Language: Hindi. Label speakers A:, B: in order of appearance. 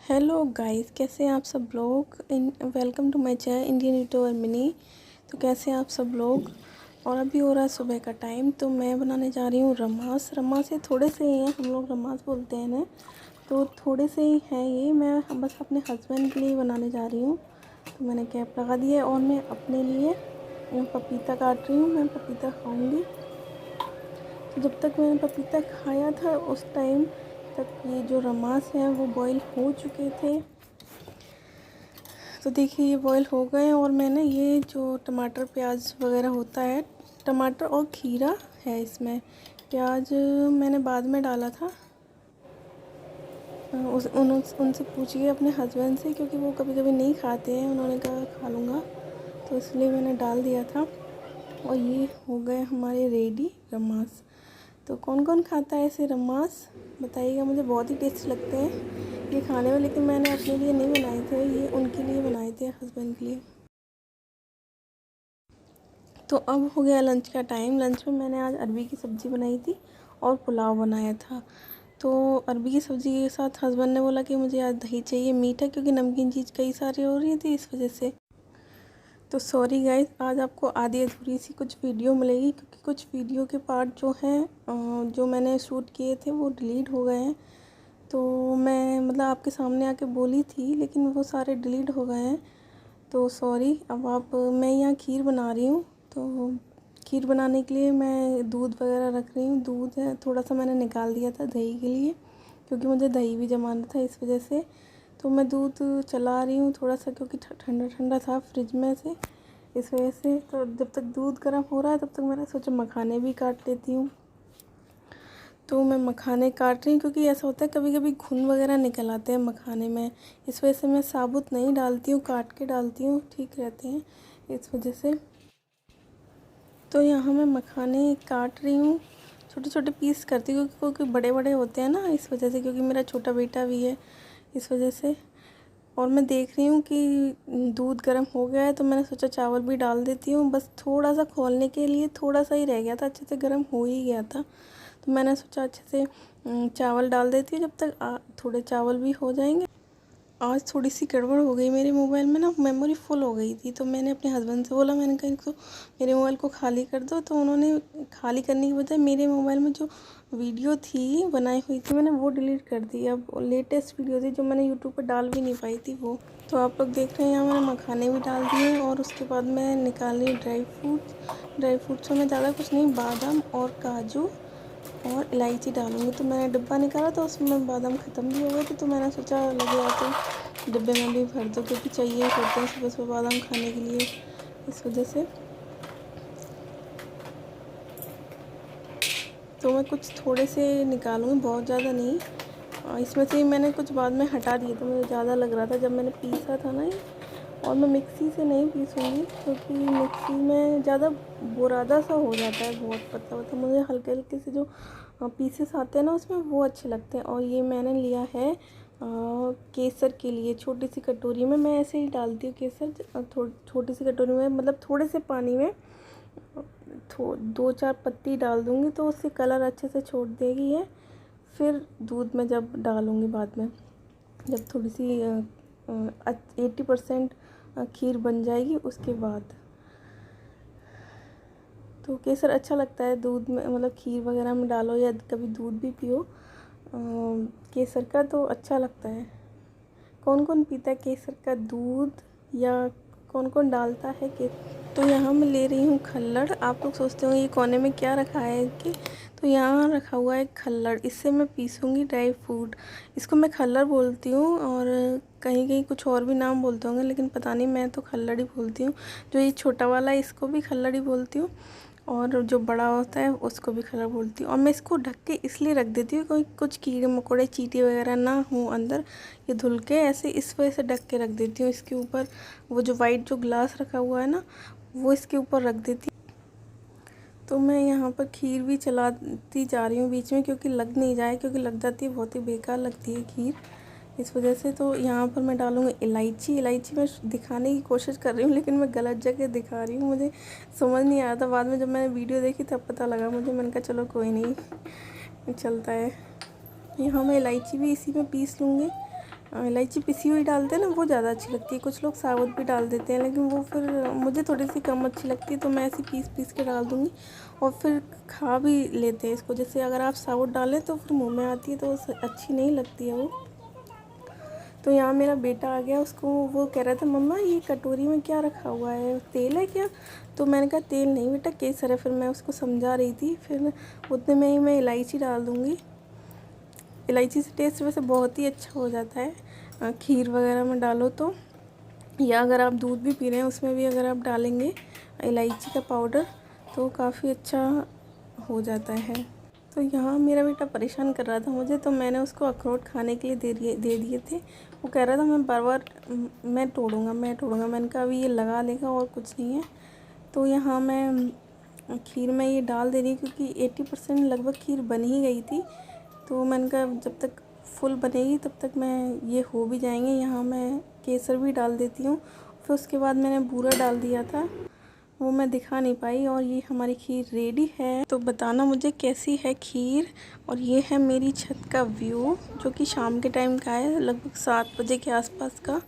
A: हेलो गाइस, कैसे हैं आप सब लोग। Welcome to my channel Indian YouTuber Mini. तो कैसे हैं आप सब लोग। और अभी हो रहा है सुबह का टाइम, तो मैं बनाने जा रही हूँ रमास। रमास ये थोड़े से ही हैं, हम लोग रमास बोलते हैं ना, तो थोड़े से ही हैं ये। मैं बस अपने हस्बैंड के लिए बनाने जा रही हूँ। तो मैंने कैप लगा दी है और मैं अपने लिए पपीता काट रही हूँ। मैं पपीता खाऊँगी। तो जब तक मैंने पपीता खाया था उस टाइम तक ये जो रमास हैं वो बॉईल हो चुके थे। तो देखिए ये बॉईल हो गए। और मैंने ये जो टमाटर प्याज वगैरह होता है, टमाटर और खीरा है इसमें, प्याज मैंने बाद में डाला था। उनसे पूछिए अपने हस्बैंड से, क्योंकि वो कभी कभी नहीं खाते हैं। उन्होंने कहा खा लूँगा, तो इसलिए मैंने डाल दिया था। और ये हो गए हमारे रेडी रमास। तो कौन कौन खाता है ऐसे रमास बताइएगा। मुझे बहुत ही टेस्टी लगते हैं ये खाने में, लेकिन मैंने अपने लिए नहीं बनाए थे, ये उनके लिए बनाए थे, हस्बैंड के लिए। तो अब हो गया लंच का टाइम। लंच में मैंने आज अरबी की सब्ज़ी बनाई थी और पुलाव बनाया था। तो अरबी की सब्ज़ी के साथ हस्बैंड ने बोला कि मुझे आज दही चाहिए मीठा, क्योंकि नमकीन चीज़ कई सारी हो रही थी इस वजह से। तो सॉरी गाइस, आज आपको आधी अधूरी सी कुछ वीडियो मिलेगी, क्योंकि कुछ वीडियो के पार्ट जो हैं जो मैंने शूट किए थे वो डिलीट हो गए हैं। तो मैं मतलब आपके सामने आके बोली थी, लेकिन वो सारे डिलीट हो गए हैं। तो सॉरी। अब मैं यहाँ खीर बना रही हूँ। तो खीर बनाने के लिए मैं दूध वगैरह रख रही हूँ। दूध है थोड़ा सा मैंने निकाल दिया था दही के लिए, क्योंकि मुझे दही भी जमाना था इस वजह से। तो मैं दूध चला रही हूँ थोड़ा सा, क्योंकि ठंडा ठंडा था फ्रिज में से, इस वजह से। तो जब तक दूध गर्म हो रहा है तब तक मैंने सोचा मखाने भी काट लेती हूँ। तो मैं मखाने काट रही हूँ, क्योंकि ऐसा होता है कभी कभी घुन वगैरह निकल आते हैं मखाने में, इस वजह से मैं साबुत नहीं डालती हूँ, काट के डालती हूँ, ठीक रहते हैं इस वजह से। तो यहाँ मैं मखाने काट रही हूँ, छोटे छोटे पीस करती हूँ, क्योंकि बड़े बड़े होते हैं ना, इस वजह से, क्योंकि मेरा छोटा बेटा भी है इस वजह से। और मैं देख रही हूँ कि दूध गर्म हो गया है, तो मैंने सोचा चावल भी डाल देती हूँ। बस थोड़ा सा खोलने के लिए थोड़ा सा ही रह गया था, अच्छे से गर्म हो ही गया था। तो मैंने सोचा अच्छे से चावल डाल देती हूँ, जब तक थोड़े चावल भी हो जाएंगे। आज थोड़ी सी गड़बड़ हो गई मेरे मोबाइल में ना, मेमोरी फुल हो गई थी। तो मैंने अपने हस्बैंड से बोला, मैंने कहा इनको मेरे मोबाइल को खाली कर दो। तो उन्होंने खाली करने की बजाय मेरे मोबाइल में जो वीडियो थी बनाई हुई थी, मैंने वो डिलीट कर दी। अब लेटेस्ट वीडियो थी जो मैंने यूट्यूब पर डाल भी नहीं पाई थी वो। तो आप लोग देख रहे हैं यहाँ मैंने मखाने भी डाल दिए। और उसके बाद मैं निकाल रही ड्राई फ्रूट्स में ज़्यादा कुछ नहीं, बादाम और काजू और इलायची डालूँगी। तो मैंने डिब्बा निकाला तो उसमें बादाम ख़त्म भी हो गए थे, तो मैंने सोचा लग गया तो डिब्बे में भी भर दो, क्योंकि चाहिए ही होते हैं सुबह सुबह बादाम खाने के लिए, इस वजह से। तो मैं कुछ थोड़े से निकालूँगी, बहुत ज़्यादा नहीं। इसमें से मैंने कुछ बाद में हटा दिए, तो मुझे ज़्यादा लग रहा था जब मैंने पीसा था ना ये। और मैं मिक्सी से नहीं पीसूँगी, क्योंकि मिक्सी में ज़्यादा बुरादा सा हो जाता है, बहुत पतला पतला। मुझे हल्के हल्के से जो पीसेस आते हैं ना उसमें, वो अच्छे लगते हैं। और ये मैंने लिया है केसर के लिए, छोटी सी कटोरी में। मैं ऐसे ही डालती हूँ केसर, छोटी सी कटोरी में, मतलब थोड़े से पानी में 2-4 पत्ती डाल दूँगी, तो उससे कलर अच्छे से छोड़ देगी ये। फिर दूध में जब डालूँगी बाद में, जब थोड़ी सी 80% खीर बन जाएगी उसके बाद। तो केसर अच्छा लगता है दूध में, मतलब खीर वगैरह में डालो या कभी दूध भी पियो केसर का, तो अच्छा लगता है। कौन कौन पीता है केसर का दूध, या कौन कौन डालता है केसर। तो यहाँ मैं ले रही हूँ खल्लड़। आप लोग सोचते हो ये कोने में क्या रखा है कि, तो यहाँ रखा हुआ है खल्लड़। इससे मैं पीसूँगी ड्राई फ्रूट। इसको मैं खल्लड़ बोलती हूँ, और कहीं कहीं कुछ और भी नाम बोलते होंगे, लेकिन पता नहीं, मैं तो खल्लड़ ही बोलती हूँ। जो ये छोटा वाला है इसको भी खल्लड़ ही बोलती हूँ, और जो बड़ा होता है उसको भी खल्लड़ बोलती हूँ। और मैं इसको ढक के इसलिए रख देती हूँ, कोई कुछ कीड़े मकोड़े चींटी वगैरह ना हो अंदर, ये धुल के ऐसे इस वजह से ढक के रख देती हूँ। इसके ऊपर वो जो वाइट जो ग्लास रखा हुआ है ना, वो इसके ऊपर रख देती। तो मैं यहाँ पर खीर भी चलाती जा रही हूँ बीच में, क्योंकि लग नहीं जाए, क्योंकि लग जाती है बहुत ही बेकार लगती है खीर, इस वजह से। तो यहाँ पर मैं डालूँगी इलायची। इलायची मैं दिखाने की कोशिश कर रही हूँ, लेकिन मैं गलत जगह दिखा रही हूँ, मुझे समझ नहीं आया था। बाद में जब मैंने वीडियो देखी तब पता लगा मुझे, मैंने कहा चलो कोई नहीं, चलता है। यहाँ मैं इलायची भी इसी में पीस लूँगी, इलायची पिसी हुई डालते हैं ना, वो ज़्यादा अच्छी लगती है। कुछ लोग साबुत भी डाल देते हैं, लेकिन वो फिर मुझे थोड़ी सी कम अच्छी लगती है, तो मैं ऐसे पीस पीस के डाल दूँगी और फिर खा भी लेते हैं इसको। जैसे अगर आप साबुत डालें तो फिर मुँह में आती है, तो अच्छी नहीं लगती है वो। तो यहाँ मेरा बेटा आ गया, उसको वो कह रहा था मम्मा ये कटोरी में क्या रखा हुआ है, तेल है क्या? तो मैंने कहा तेल नहीं बेटा, केसर है। फिर मैं उसको समझा रही थी। फिर उतने में ही मैं इलायची डाल दूँगी। इलायची से टेस्ट वैसे बहुत ही अच्छा हो जाता है खीर वगैरह में डालो तो, या अगर आप दूध भी पी रहे हैं उसमें भी अगर आप डालेंगे इलायची का पाउडर तो काफ़ी अच्छा हो जाता है। तो यहाँ मेरा बेटा परेशान कर रहा था मुझे, तो मैंने उसको अखरोट खाने के लिए दे दिए थे। वो कह रहा था मैं बार बार मैं तोड़ूँगा। मैंने कहा अभी ये लगा लेगा और कुछ नहीं है। तो यहाँ मैं खीर में ये डाल दे रही हूँ, क्योंकि 80% लगभग खीर बन ही गई थी। तो मैंने कहा जब तक फुल बनेगी तब तक मैं ये हो भी जाएंगे। यहाँ मैं केसर भी डाल देती हूँ। फिर उसके बाद मैंने बूरा डाल दिया था, वो मैं दिखा नहीं पाई। और ये हमारी खीर रेडी है। तो बताना मुझे कैसी है खीर। और ये है मेरी छत का व्यू, जो कि शाम के टाइम का है, लगभग 7 बजे के आसपास का।